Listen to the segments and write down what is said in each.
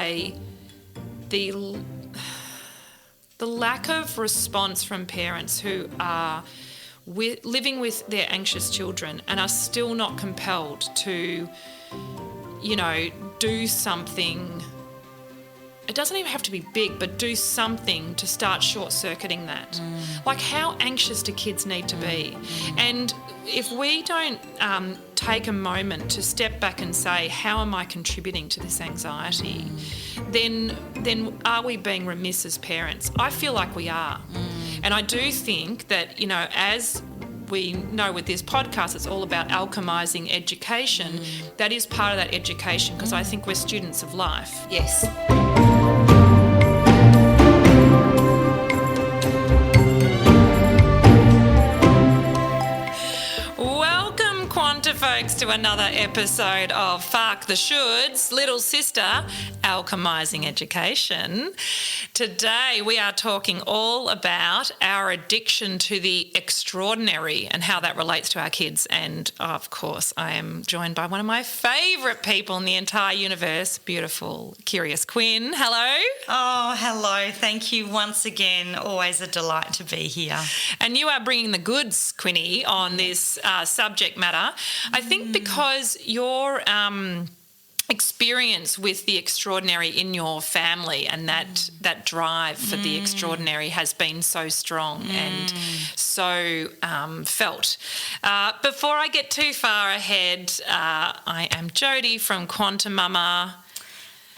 say the lack of response from parents who are living with their anxious children and are still not compelled to, do something. It doesn't even have to be big, but do something to start short-circuiting that. Like, how anxious do kids need to be? And if we don't take a moment to step back and say, how am I contributing to this anxiety, then are we being remiss as parents? I feel like we are. And I do think that, as we know with this podcast, it's all about alchemising education. That is part of that education, because I think we're students of life. Yes. Folks, to another episode of Fark the Shoulds, Little Sister, Alchemising Education. Today we are talking all about our addiction to the extraordinary and how that relates to our kids. And of course, I am joined by one of my favourite people in the entire universe, beautiful, curious Quinn. Hello. Oh, hello. Thank you once again. Always a delight to be here. And you are bringing the goods, Quinny, on this subject matter. I think because your experience with the extraordinary in your family and that drive for the extraordinary has been so strong and so felt. Before I get too far ahead, I am Jodi from QuantiMama.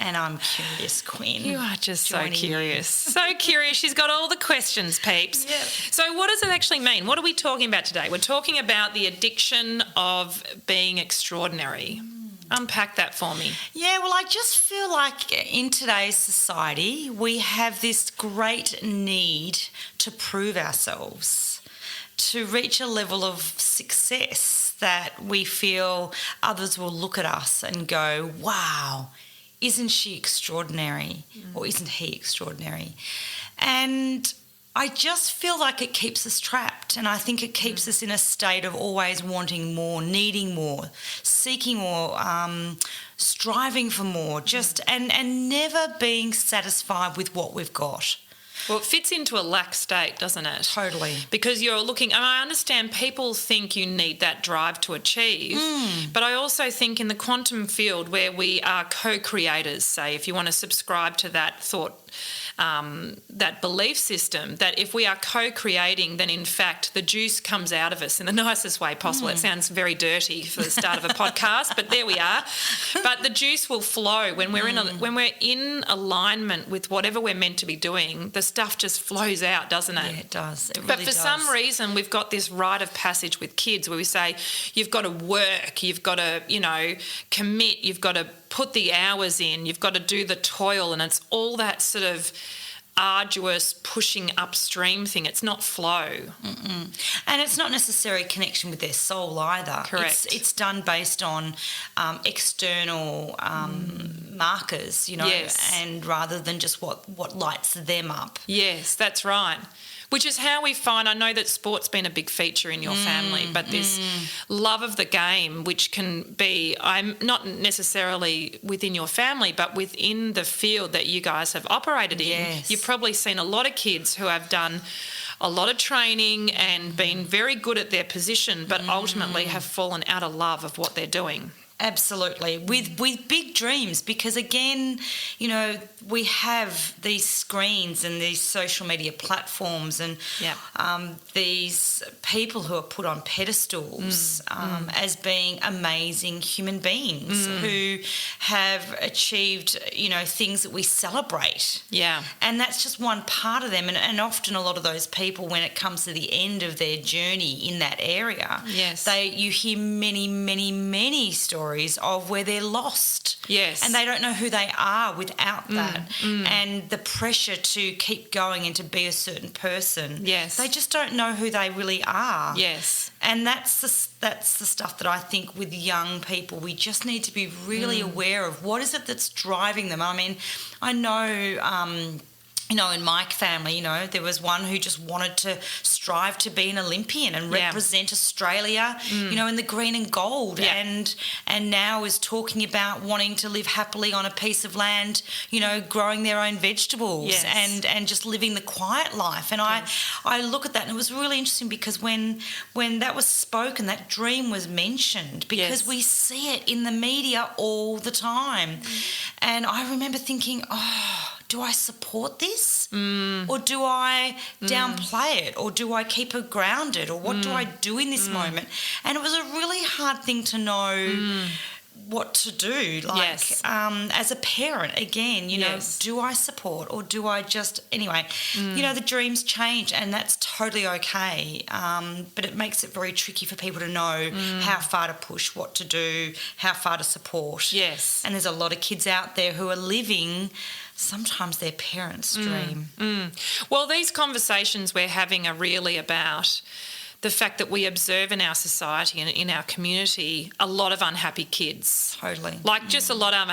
And I'm curious, Quinn. You are just so curious. So curious. She's got all the questions, peeps. Yep. So what does it actually mean? What are we talking about today? We're talking about the addiction of being extraordinary. Unpack that for me. Yeah, well, I just feel like in today's society, we have this great need to prove ourselves, to reach a level of success that we feel others will look at us and go, wow, isn't she extraordinary? Or isn't he extraordinary? And I just feel like it keeps us trapped, and I think it keeps us in a state of always wanting more, needing more, seeking more, striving for more, and never being satisfied with what we've got. Well, it fits into a lack state, doesn't it? Totally. Because you're looking, and I understand people think you need that drive to achieve, but I also think in the quantum field where we are co-creators, say, if you want to subscribe to that thought, that belief system, that if we are co-creating, then in fact the juice comes out of us in the nicest way possible. It sounds very dirty for the start of a podcast, but there we are. But the juice will flow when we're in alignment with whatever we're meant to be doing. The stuff just flows out, doesn't it? Yeah, it does. It really but for does. some reason, we've got this rite of passage with kids where we say, you've got to work, you've got to, commit, you've got to put the hours in, you've got to do the toil, and it's all that sort of arduous pushing upstream thing. It's not flow. And it's not necessarily connection with their soul either. Correct. It's done based on external markers, Yes. and rather than just what lights them up. Yes, that's right. Which is how we find, I know that sport's been a big feature in your family, but this love of the game, which can be, I'm not necessarily within your family, but within the field that you guys have operated in. Yes. You've probably seen a lot of kids who have done a lot of training and been very good at their position, but ultimately have fallen out of love of what they're doing. Absolutely, with big dreams, because again, we have these screens and these social media platforms and these people who are put on pedestals as being amazing human beings who have achieved, things that we celebrate. Yeah. And that's just one part of them. And often a lot of those people, when it comes to the end of their journey in that area, yes, you hear many, many, many stories of where they're lost. Yes. And they don't know who they are without that. And the pressure to keep going and to be a certain person. Yes. They just don't know who they really are. Yes. And that's the stuff that I think with young people we just need to be really aware of. What is it that's driving them? I mean, I know in my family, there was one who just wanted to strive to be an Olympian and represent Australia, in the green and gold, and now is talking about wanting to live happily on a piece of land, growing their own vegetables and just living the quiet life. And I look at that, and it was really interesting because when that was spoken, that dream was mentioned, because we see it in the media all the time. And I remember thinking, do I support this, or do I downplay it, or do I keep it grounded, or what do I do in this moment? And it was a really hard thing to know what to do, as a parent, again, do I support, or do I just, anyway, the dreams change, and that's totally okay, but it makes it very tricky for people to know how far to push, what to do, how far to support. Yes. And there's a lot of kids out there who are living sometimes their parents' dream. Well, these conversations we're having are really about the fact that we observe in our society and in our community a lot of unhappy kids. Totally. Like just a lot of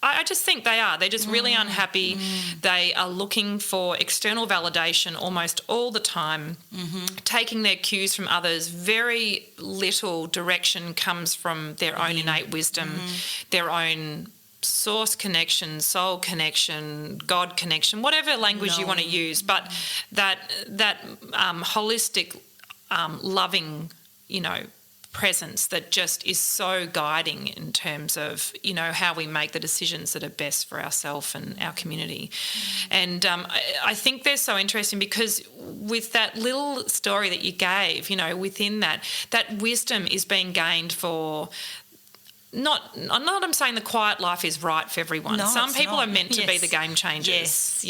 I just think they are. They're just really unhappy. They are looking for external validation almost all the time, taking their cues from others. Very little direction comes from their own innate wisdom, their own source connection, soul connection, God connection, whatever language you want to use, but that holistic, loving, presence that just is so guiding in terms of, how we make the decisions that are best for ourselves and our community. And I think they're so interesting because with that little story that you gave, within that wisdom is being gained for I'm saying the quiet life is right for everyone. No, some people not. are meant to be the game changers,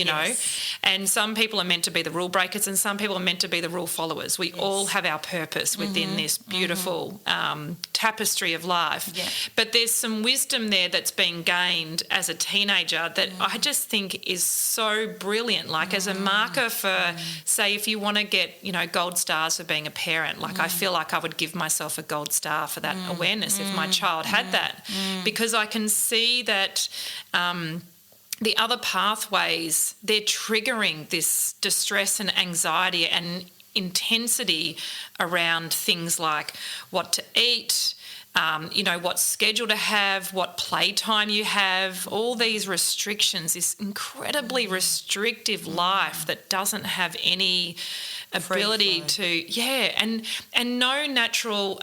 and some people are meant to be the rule breakers, and some people are meant to be the rule followers. We all have our purpose within this beautiful tapestry of life. Yeah. But there's some wisdom there that's been gained as a teenager that I just think is so brilliant. Like as a marker for, say, if you want to get, gold stars for being a parent, I feel like I would give myself a gold star for that awareness if my child had that, because I can see that the other pathways, they're triggering this distress and anxiety and intensity around things like what to eat, what schedule to have, what playtime you have, all these restrictions, this incredibly restrictive life that doesn't have any ability to, and no natural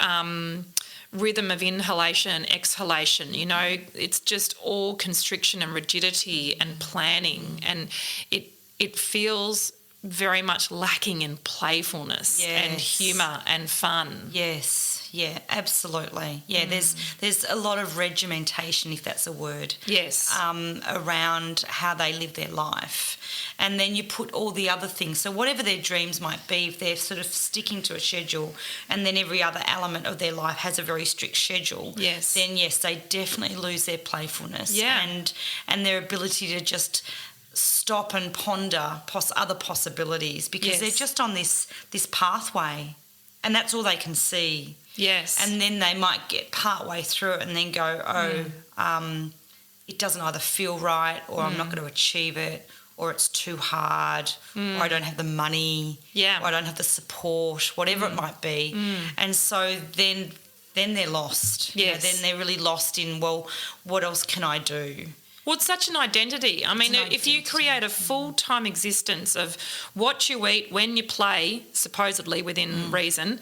rhythm of inhalation and exhalation. It's just all constriction and rigidity and planning, and it feels very much lacking in playfulness and humour and fun. Yes, yeah, absolutely. Yeah, there's a lot of regimentation, if that's a word. Yes. Around how they live their life. And then you put all the other things. So whatever their dreams might be, if they're sort of sticking to a schedule, and then every other element of their life has a very strict schedule, then yes, they definitely lose their playfulness and their ability to just stop and ponder other possibilities, because they're just on this pathway, and that's all they can see. Yes. And then they might get partway through it and then go, it doesn't either feel right, or I'm not going to achieve it, or it's too hard, or I don't have the money, or I don't have the support, whatever it might be. And so then they're lost. Yes. Then they're really lost in, well, what else can I do? Well, it's such an identity. I mean, if you create a full-time existence of what you eat, when you play, supposedly within reason,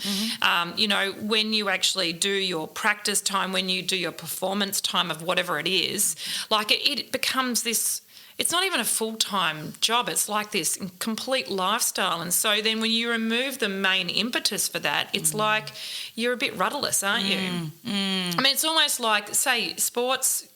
when you actually do your practice time, when you do your performance time of whatever it is, it becomes this. It's not even a full-time job. It's like this complete lifestyle. And so then when you remove the main impetus for that, it's like you're a bit rudderless, aren't you? I mean, it's almost like, say, sports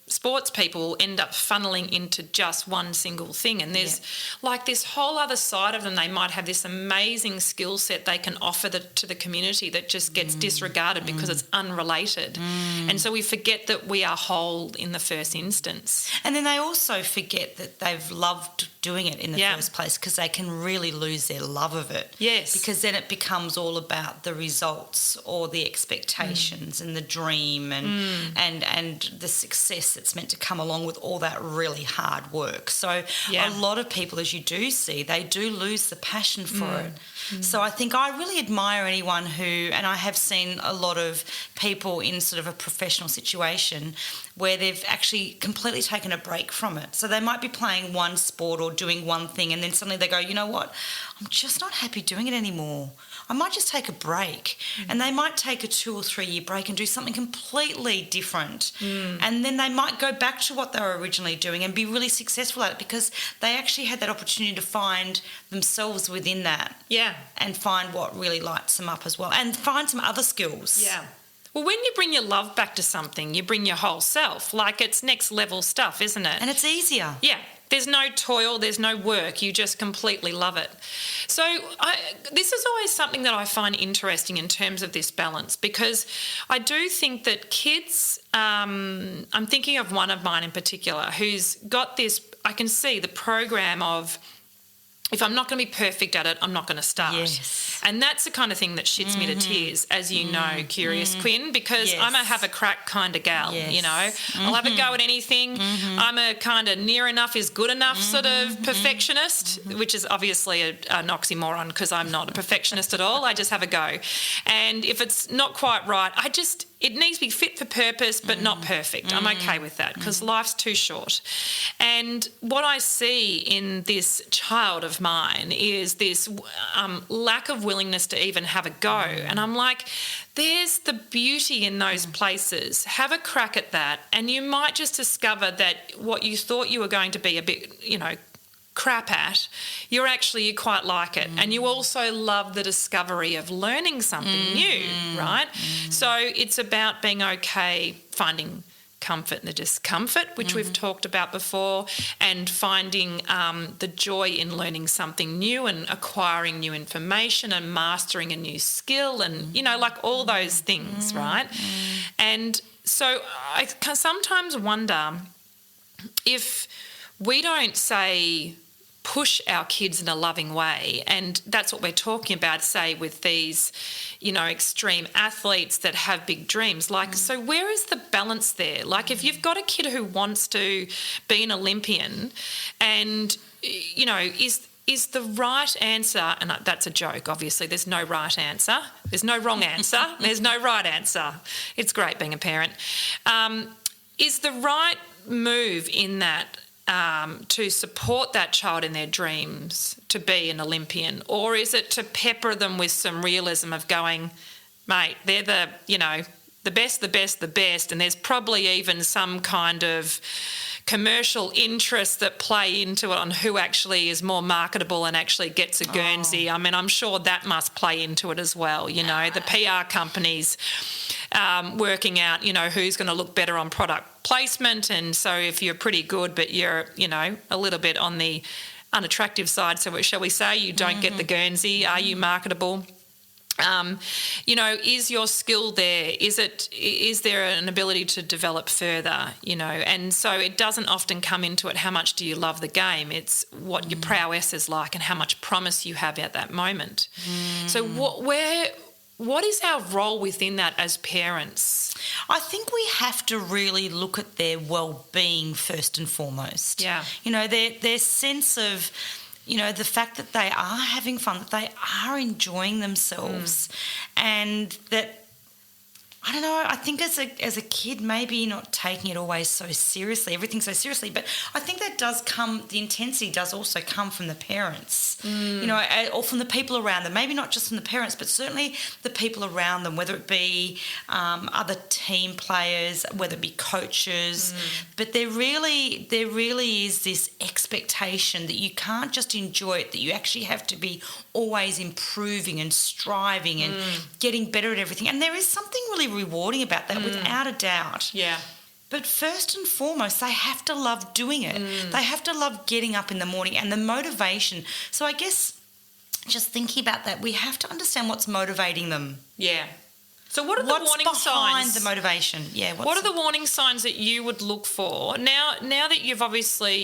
people end up funneling into just one single thing, and there's like this whole other side of them. They might have this amazing skill set they can offer to the community that just gets disregarded because it's unrelated. And so we forget that we are whole in the first instance. And then they also forget that they've loved doing it in the first place, because they can really lose their love of it. Yes. Because then it becomes all about the results or the expectations and the dream and the success that's meant to come along with all that really hard work. So a lot of people, as you do see, they do lose the passion for it. So I think I really admire anyone who, and I have seen a lot of people in sort of a professional situation where they've actually completely taken a break from it. So they might be playing one sport or doing one thing, and then suddenly they go, you know what, I'm just not happy doing it anymore. I might just take a break. And they might take a 2 or 3 year break and do something completely different. And then they might go back to what they were originally doing and be really successful at it, because they actually had that opportunity to find themselves within that. Yeah. And find what really lights them up as well, and find some other skills. Yeah. Well, when you bring your love back to something, you bring your whole self. Like, it's next level stuff, isn't it? And it's easier. Yeah. There's no toil, there's no work, you just completely love it. So this is always something that I find interesting in terms of this balance, because I do think that kids, I'm thinking of one of mine in particular who's got this, I can see the program of, if I'm not going to be perfect at it, I'm not going to start. Yes. And that's the kind of thing that shits me to tears, as you know, Curious Quinn, because I'm a have a crack kind of gal, you know. I'll have a go at anything. I'm a kind of near enough is good enough sort of perfectionist, which is obviously an oxymoron, because I'm not a perfectionist at all. I just have a go. And if it's not quite right, it needs to be fit for purpose but not perfect. I'm okay with that, because life's too short. And what I see in this child of mine is this lack of willingness to even have a go. And I'm like, there's the beauty in those places. Have a crack at that, and you might just discover that what you thought you were going to be a bit, crap at, you quite like it. And you also love the discovery of learning something new, right? So it's about being okay, finding comfort in the discomfort, which we've talked about before, and finding the joy in learning something new and acquiring new information and mastering a new skill and, like all those things, right? And so I can sometimes wonder if we don't say push our kids in a loving way, and that's what we're talking about, say, with these, extreme athletes that have big dreams. Like, so where is the balance there? Like, if you've got a kid who wants to be an Olympian and, is the right answer, and that's a joke, obviously, there's no right answer. There's no wrong answer. There's no right answer. It's great being a parent. Is the right move in that to support that child in their dreams to be an Olympian, or is it to pepper them with some realism of going, mate, they're the best, and there's probably even some kind of commercial interests that play into it on who actually is more marketable and actually gets a Guernsey. I mean, I'm sure that must play into it as well, the PR companies working out, who's going to look better on product placement. And so if you're pretty good but you're, a little bit on the unattractive side, so shall we say, you don't get the Guernsey, are you marketable? Is your skill there? Is there an ability to develop further? And so it doesn't often come into it, how much do you love the game? It's what your prowess is like and how much promise you have at that moment. So what is our role within that as parents? I think we have to really look at their well-being first and foremost. Yeah. Their sense of, the fact that they are having fun, that they are enjoying themselves, and that, I don't know, I think as a kid, maybe not taking it always so seriously, everything so seriously, but I think that the intensity does also come from the parents, or from the people around them, maybe not just from the parents, but certainly the people around them, whether it be other team players, whether it be coaches, but there really is this expectation that you can't just enjoy it, that you actually have to be always improving and striving and getting better at everything. And there is something really rewarding about that, without a doubt. Yeah. But first and foremost, they have to love doing it. They have to love getting up in the morning and the motivation. So I guess just thinking about that, we have to understand what's motivating them. Yeah. So what are the warning signs? What's behind the motivation? Yeah. What are the warning signs that you would look for? Now that you've obviously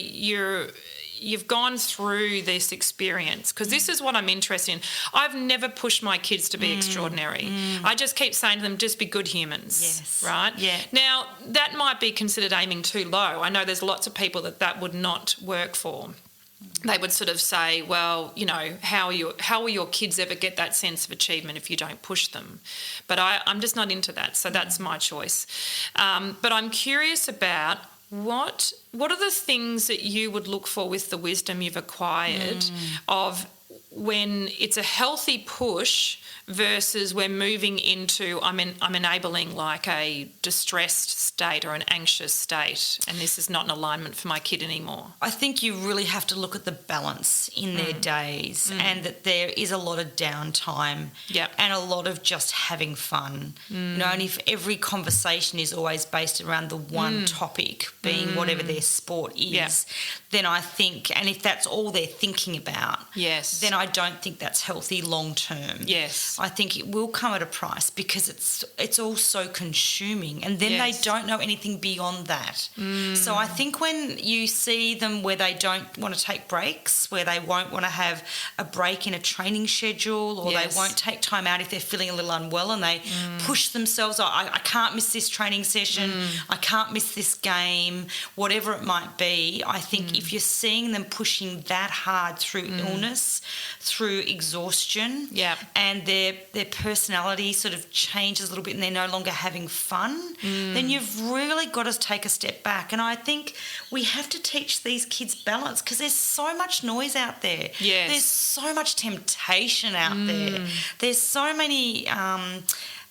you've gone through this experience, because this is what I'm interested in. I've never pushed my kids to be extraordinary. I just keep saying to them, just be good humans. Yes. Right? Yeah. Now, that might be considered aiming too low. I know there's lots of people that would not work for. They would sort of say, well, you know, how will your kids ever get that sense of achievement if you don't push them? But I'm just not into that, so that's my choice. But I'm curious about what are the things that you would look for with the wisdom you've acquired of when it's a healthy push versus we're moving into I'm enabling like a distressed state or an anxious state, and this is not in alignment for my kid anymore. I think you really have to look at the balance in their days, and that there is a lot of downtime and a lot of just having fun. You know, and if every conversation is always based around the one topic being whatever their sport is, then I think, and if that's all they're thinking about, then I don't think that's healthy long term. Yes. I think it will come at a price because it's all so consuming, and then they don't know anything beyond that. So I think when you see them where they don't want to take breaks, where they won't want to have a break in a training schedule, or they won't take time out if they're feeling a little unwell, and they push themselves, I can't miss this training session, I can't miss this game, whatever it might be. I think if you're seeing them pushing that hard through illness, through exhaustion, and their personality sort of changes a little bit and they're no longer having fun, then you've really got to take a step back. And I think we have to teach these kids balance, because there's so much noise out there. There's so much temptation out there. There's so many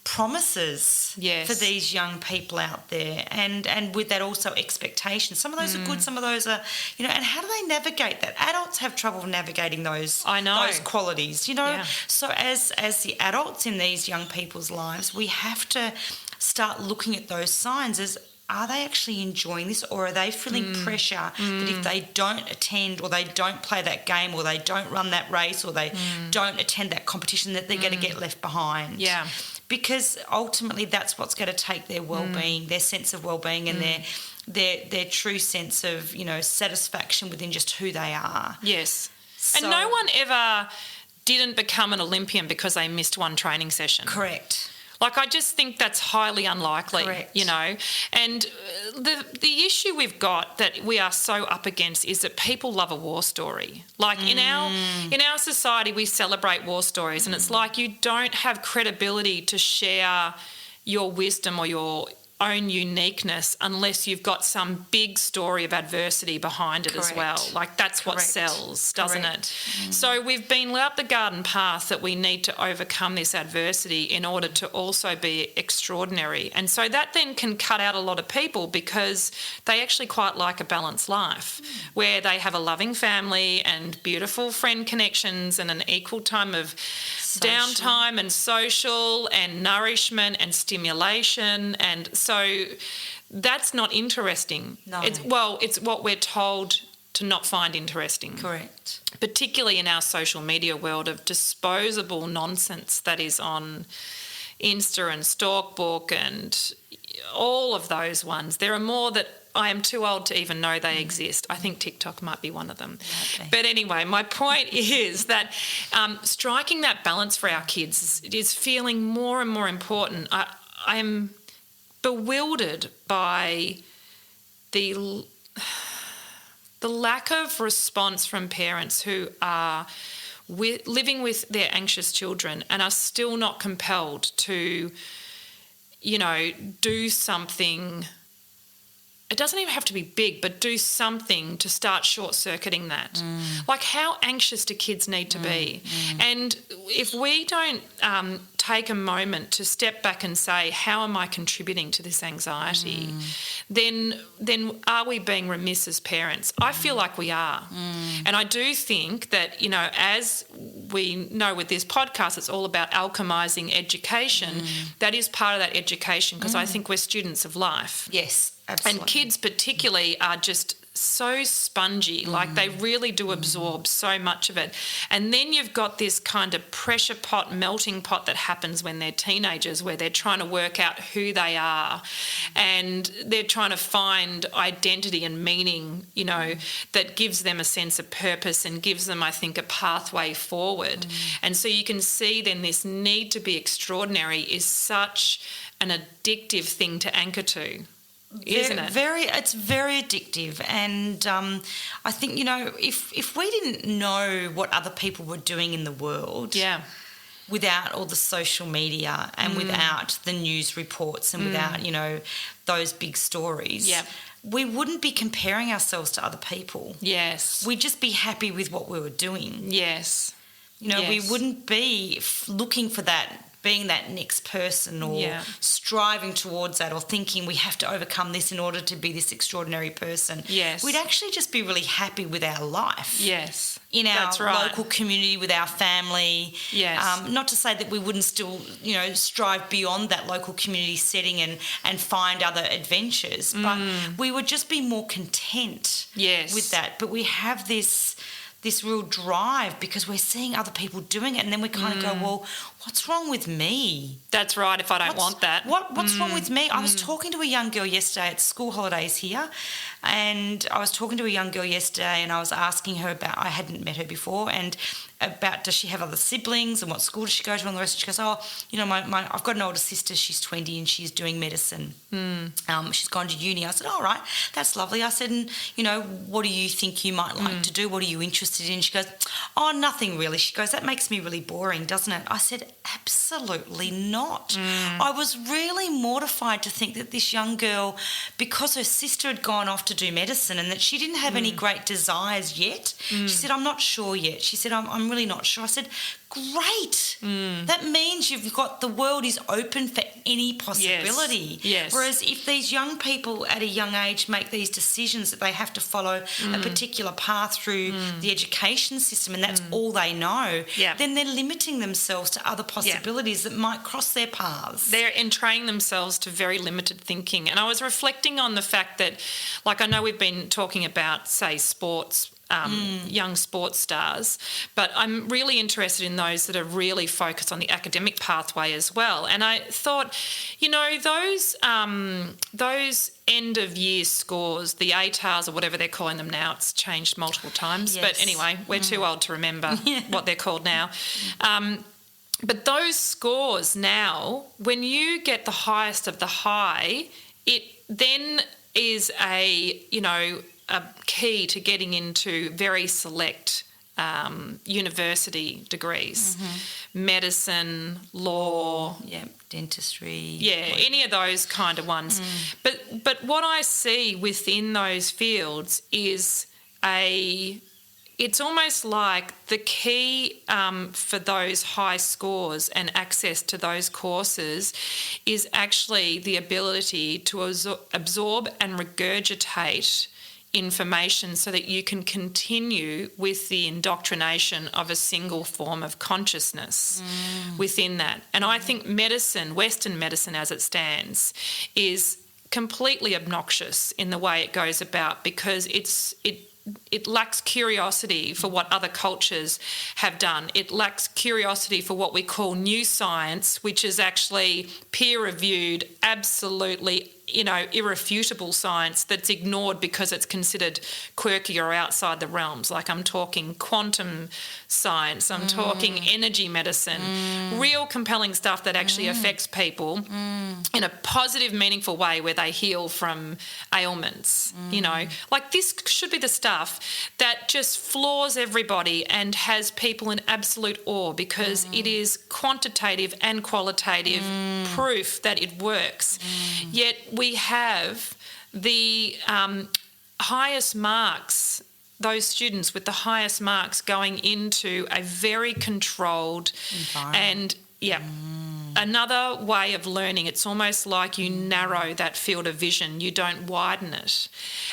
promises for these young people out there, and with that also expectations. Some of those are good, some of those are, you know, and how do they navigate that? Adults have trouble navigating those those qualities, you know. So as the adults in these young people's lives, we have to start looking at those signs as, are they actually enjoying this, or are they feeling pressure that if they don't attend, or they don't play that game, or they don't run that race, or they don't attend that competition, that they're going to get left behind? Because ultimately that's what's going to take their well-being, their sense of well-being, and their true sense of, you know, satisfaction within just who they are. So, and no one ever didn't become an Olympian because they missed one training session. Correct. Like, I just think that's highly unlikely, you know. And the issue we've got that we are so up against is that people love a war story. Like in our society, we celebrate war stories, and it's like you don't have credibility to share your wisdom or your own uniqueness unless you've got some big story of adversity behind it as well. Like, that's what sells, doesn't it? So we've been led up the garden path that we need to overcome this adversity in order to also be extraordinary. And so that then can cut out a lot of people, because they actually quite like a balanced life where they have a loving family and beautiful friend connections and an equal time of downtime and social and nourishment and stimulation. And so that's not interesting. It's what we're told to not find interesting. Correct. Particularly in our social media world of disposable nonsense that is on Insta and Stalkbook and all of those ones. There are more that I am too old to even know they exist. I think TikTok might be one of them. But anyway, my point is that striking that balance for our kids is feeling more and more important. I am bewildered by the lack of response from parents who are living with their anxious children and are still not compelled to, you know, do something. It doesn't even have to be big, but do something to start short-circuiting that. Like, how anxious do kids need to be? And if we don't take a moment to step back and say, how am I contributing to this anxiety, then are we being remiss as parents? I feel like we are. And I do think that, you know, as we know with this podcast, it's all about alchemising education. That is part of that education, because I think we're students of life. Yes, absolutely. And kids particularly are just so spongy, like they really do absorb so much of it. And then you've got this kind of pressure pot, melting pot that happens when they're teenagers, where they're trying to work out who they are and they're trying to find identity and meaning, you know, that gives them a sense of purpose and gives them, I think, a pathway forward. And so you can see then this need to be extraordinary is such an addictive thing to anchor to. Isn't it? It's very addictive, and I think, you know, if we didn't know what other people were doing in the world, without all the social media and without the news reports and without, you know, those big stories, we wouldn't be comparing ourselves to other people. Yes, we'd just be happy with what we were doing. Yes, you know, we wouldn't be looking for that, being that next person or striving towards that or thinking we have to overcome this in order to be this extraordinary person. Yes. We'd actually just be really happy with our life. Yes. In our local community, with our family. Yes. Not to say that we wouldn't still, you know, strive beyond that local community setting and find other adventures, but we would just be more content with that. But we have this real drive because we're seeing other people doing it, and then we kind of go, well, what's wrong with me? That's right, if I don't want that. What's wrong with me? I was talking to a young girl yesterday at school holidays here, and I was talking to a young girl yesterday and I was asking her about, I hadn't met her before, and about does she have other siblings and what school does she go to and the rest. She goes, oh, you know, I've got an older sister, she's 20 and she's doing medicine. She's gone to uni. I said, all right, that's lovely. I said, and, you know, what do you think you might like to do? What are you interested in? She goes, oh, nothing really. She goes, that makes me really boring, doesn't it? I said, absolutely not. I was really mortified to think that this young girl, because her sister had gone off to do medicine and that she didn't have any great desires yet, she said, I'm not sure yet. She said, I'm really not sure. I said, great. That means you've got, the world is open for any possibility. Yes. Whereas if these young people at a young age make these decisions that they have to follow a particular path through the education system and that's all they know, then they're limiting themselves to other possibilities that might cross their paths. They're entraining themselves to very limited thinking. And I was reflecting on the fact that, like, I know we've been talking about, say, sports, young sports stars, but I'm really interested in those that are really focused on the academic pathway as well. And I thought, you know, those end of year scores, the ATARs or whatever they're calling them now, it's changed multiple times. But anyway, we're too old to remember what they're called now. But those scores now, when you get the highest of the high, it then is a key to getting into very select university degrees, medicine, law, dentistry, any of those kind of ones. But what I see within those fields is it's almost like the key for those high scores and access to those courses is actually the ability to absorb and regurgitate information so that you can continue with the indoctrination of a single form of consciousness within that. And I think medicine, Western medicine as it stands, is completely obnoxious in the way it goes about because it lacks curiosity for what other cultures have done. It lacks curiosity for what we call new science, which is actually peer-reviewed, absolutely, irrefutable science that's ignored because it's considered quirky or outside the realms. Like, I'm talking quantum science, I'm talking energy medicine, real compelling stuff that actually affects people in a positive, meaningful way where they heal from ailments, Like, this should be the stuff that just floors everybody and has people in absolute awe because it is quantitative and qualitative proof that it works. Yet we have the highest marks, those students with the highest marks going into a very controlled and another way of learning. It's almost like you narrow that field of vision, you don't widen it.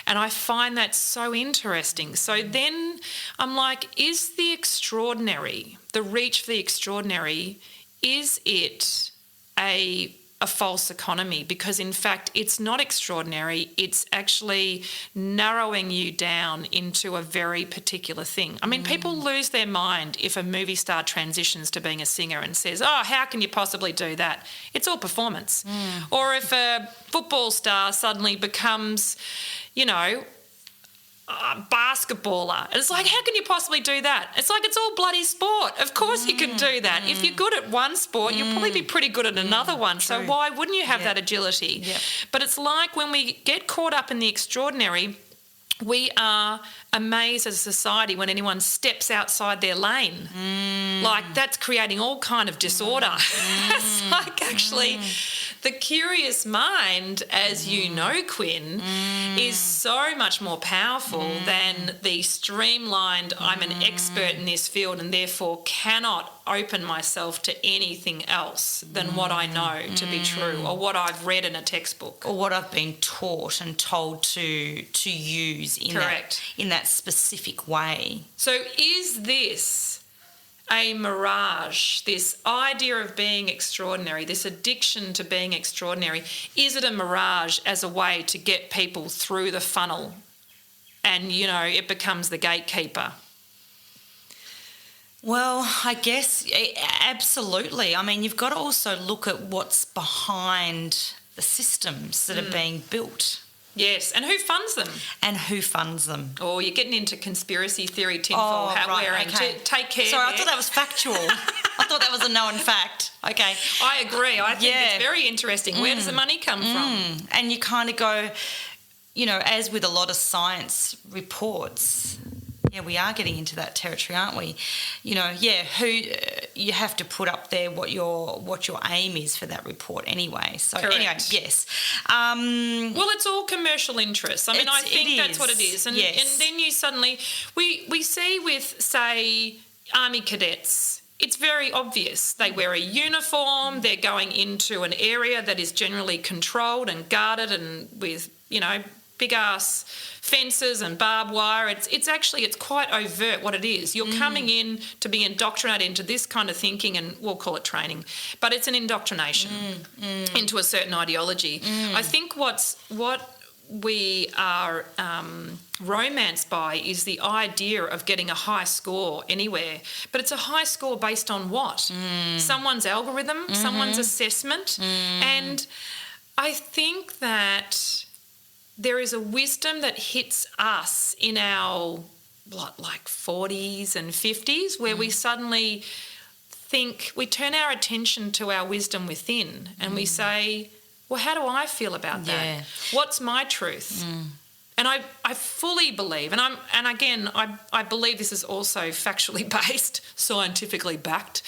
And I find that so interesting. So then I'm like, is the extraordinary, the reach for the extraordinary, is it a a false economy, because in fact it's not extraordinary, it's actually narrowing you down into a very particular thing. I mean, people lose their mind if a movie star transitions to being a singer and says, oh, how can you possibly do that? It's all performance. Or if a football star suddenly becomes, you know, a basketballer. And it's like, how can you possibly do that? It's like, it's all bloody sport. Of course you can do that. If you're good at one sport, you'll probably be pretty good at another one. True. So why wouldn't you have that agility? Yep. But it's like when we get caught up in the extraordinary, we are amazed as a society when anyone steps outside their lane. Like, that's creating all kind of disorder. It's like, actually, the curious mind, as you know, Quinn, is so much more powerful than the streamlined, I'm an expert in this field and therefore cannot open myself to anything else than what I know to be true, or what I've read in a textbook. Or what I've been taught and told to use in that specific way. So is this a mirage, this idea of being extraordinary, this addiction to being extraordinary? Is it a mirage as a way to get people through the funnel and, you know, it becomes the gatekeeper? Well, I guess absolutely. I mean, you've got to also look at what's behind the systems that are being built. Yes, and who funds them? And who funds them. Oh, you're getting into conspiracy theory, tinfoil hat wearing. Okay. Take care. Sorry, there. I thought that was factual. I thought that was a known fact. Okay. I agree. I think it's very interesting. Where does the money come from? And you kind of go, you know, as with a lot of science reports, yeah, we are getting into that territory, aren't we? You know, who you have to put up there what your aim is for that report anyway. So Correct. Anyway, yes. Well, it's all commercial interests. I mean, I think that's what it is. And, yes. and then you suddenly we see with, say, army cadets. It's very obvious. They wear a uniform. They're going into an area that is generally controlled and guarded, and with, you know, big ass fences and barbed wire. It's quite overt what it is. You're coming in to be indoctrinated into this kind of thinking, and we'll call it training, but it's an indoctrination into a certain ideology. I think what we are romanced by is the idea of getting a high score anywhere, but it's a high score based on what? Someone's algorithm, someone's assessment, and I think that there is a wisdom that hits us in our, like 40s and 50s, where we suddenly think, we turn our attention to our wisdom within and we say, well, how do I feel about that? What's my truth? And I fully believe, and I believe this is also factually based, scientifically backed,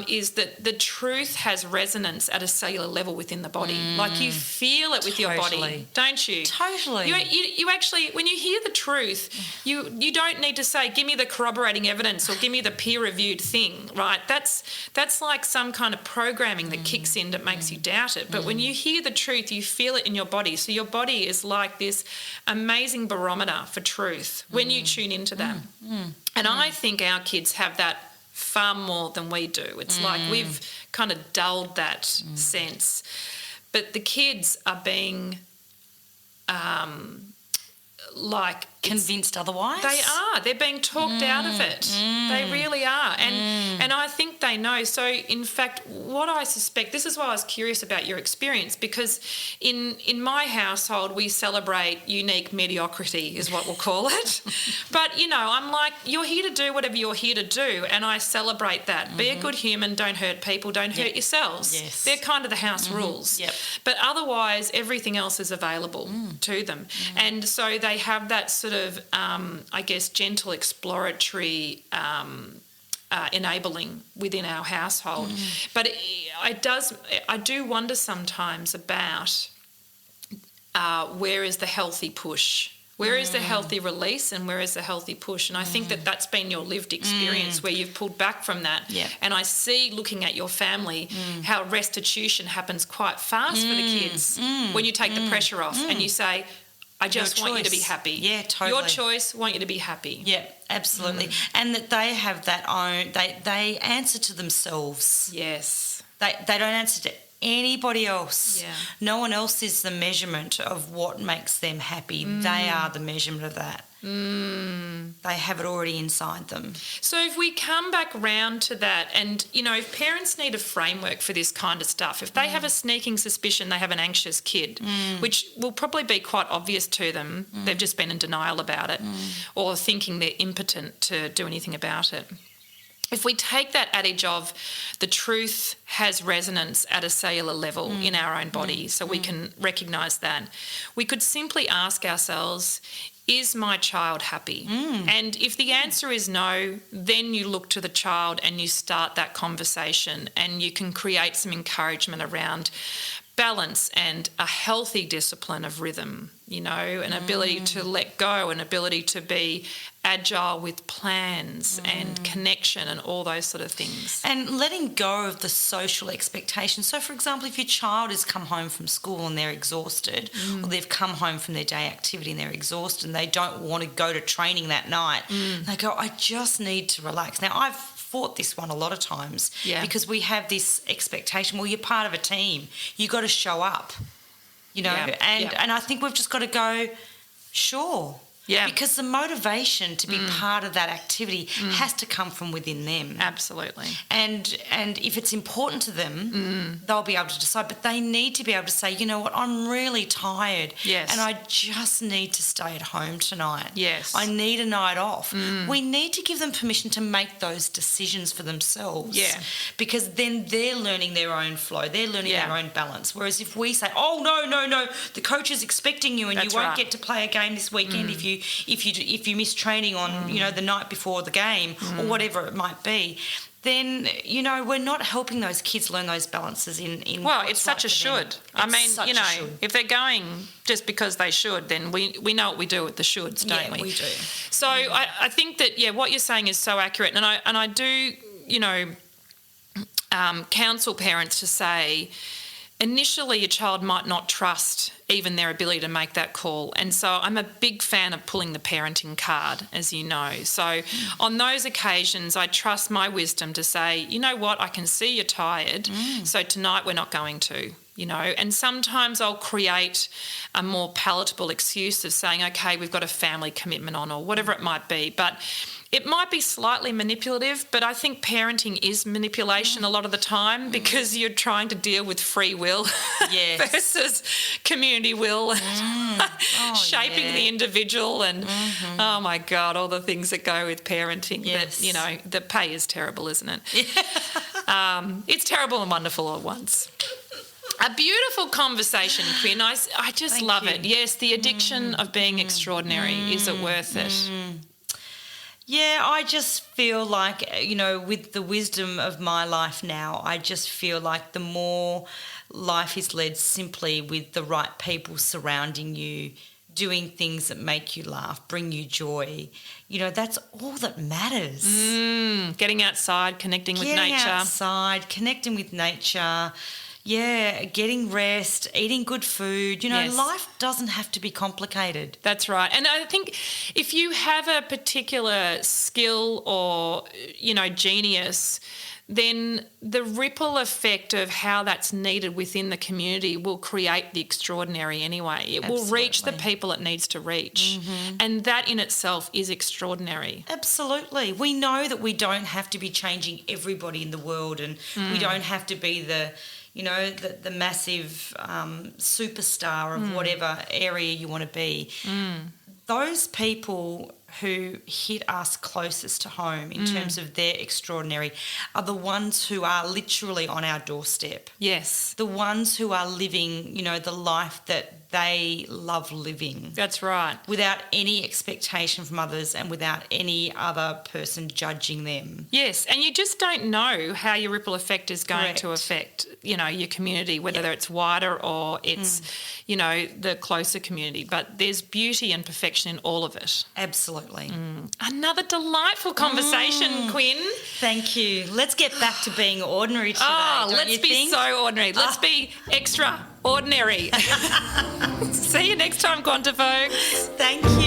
is that the truth has resonance at a cellular level within the body. Like, you feel it with your body, don't you? Totally. You actually, when you hear the truth, you don't need to say, give me the corroborating evidence or give me the peer-reviewed thing, right? That's like some kind of programming that kicks in that makes you doubt it. But when you hear the truth, you feel it in your body. So your body is like this amazing barometer for truth when you tune into that. And I think our kids have that far more than we do. It's like we've kind of dulled that sense. But the kids are being convinced otherwise. They are. They're being talked out of it. They really are. And I think they know. So, in fact, what I suspect, this is why I was curious about your experience, because in my household we celebrate unique mediocrity is what we'll call it. But, you know, I'm like, you're here to do whatever you're here to do, and I celebrate that. Be a good human, don't hurt people, don't hurt yourselves. Yes. They're kind of the house rules. Yep. But otherwise, everything else is available to them. And so they have that sort of, I guess, gentle exploratory enabling within our household. But I do wonder sometimes about where is the healthy push? Where is the healthy release and where is the healthy push? And I think that that's been your lived experience where you've pulled back from that. Yeah. And I see, looking at your family, how restitution happens quite fast for the kids when you take the pressure off and you say, I just want you to be happy. Yeah, totally. Your choice, want you to be happy. Yeah, absolutely. And that they have that own, they answer to themselves. Yes. They don't answer to anybody else. Yeah. No one else is the measurement of what makes them happy. They are the measurement of that. They have it already inside them. So if we come back round to that, and, you know, if parents need a framework for this kind of stuff, if they have a sneaking suspicion they have an anxious kid, which will probably be quite obvious to them, they've just been in denial about it, or thinking they're impotent to do anything about it. If we take that adage of the truth has resonance at a cellular level in our own body, so we can recognise that, we could simply ask ourselves, is my child happy? And if the answer is no, then you look to the child and you start that conversation, and you can create some encouragement around balance and a healthy discipline of rhythm, you know, an ability to let go, an ability to be agile with plans and connection and all those sort of things. And letting go of the social expectations. So, for example, if your child has come home from school and they're exhausted, or they've come home from their day activity and they're exhausted and they don't want to go to training that night, they go, I just need to relax. Now, I've fought this one a lot of times because we have this expectation, well, you're part of a team. You got to show up, you know, and I think we've just got to go, sure. Yeah. Because the motivation to be part of that activity has to come from within them. Absolutely. And if it's important to them, they'll be able to decide. But they need to be able to say, you know what, I'm really tired. Yes. And I just need to stay at home tonight. Yes. I need a night off. We need to give them permission to make those decisions for themselves. Yeah. Because then they're learning their own flow. They're learning their own balance. Whereas if we say, oh, no, the coach is expecting you and you won't get to play a game this weekend if you miss training on you know the night before the game or whatever it might be, then you know we're not helping those kids learn those balances in well, it's such a should. I mean, you know, if they're going just because they should, then we know what we do with the shoulds, don't we? We do. So I think that what you're saying is so accurate, and I do, you know, counsel parents to say, initially your child might not trust even their ability to make that call. And so I'm a big fan of pulling the parenting card, as you know. So on those occasions, I trust my wisdom to say, you know what, I can see you're tired, so tonight we're not going to. You know, and sometimes I'll create a more palatable excuse of saying, okay, we've got a family commitment on, or whatever it might be. But it might be slightly manipulative, but I think parenting is manipulation a lot of the time because you're trying to deal with free will versus community will, shaping the individual and, oh, my God, all the things that go with parenting. That, you know, the pay is terrible, isn't it? It's terrible and wonderful all at once. A beautiful conversation, Quinn. I just love it. Yes, the addiction of being extraordinary. Is it worth it? Yeah, I just feel like, you know, with the wisdom of my life now, I just feel like the more life is led simply with the right people surrounding you, doing things that make you laugh, bring you joy, you know, that's all that matters. Getting outside, connecting with nature. Getting outside, connecting with nature. Yeah, getting rest, eating good food. You know, life doesn't have to be complicated. That's right. And I think if you have a particular skill or, you know, genius, then the ripple effect of how that's needed within the community will create the extraordinary anyway. It will reach the people it needs to reach. And that in itself is extraordinary. Absolutely. We know that we don't have to be changing everybody in the world, and we don't have to be the, you know, the massive superstar of whatever area you want to be. Those people who hit us closest to home in terms of their extraordinary are the ones who are literally on our doorstep. Yes. The ones who are living, you know, the life that they love living. That's right. Without any expectation from others and without any other person judging them. Yes, and you just don't know how your ripple effect is going to affect, you know, your community, whether it's wider or it's, you know, the closer community. But there's beauty and perfection in all of it. Absolutely. Another delightful conversation, Quinn. Thank you. Let's get back to being ordinary today. Let's be so ordinary. Let's be extraordinary. See you next time, Quanta folks. Thank you.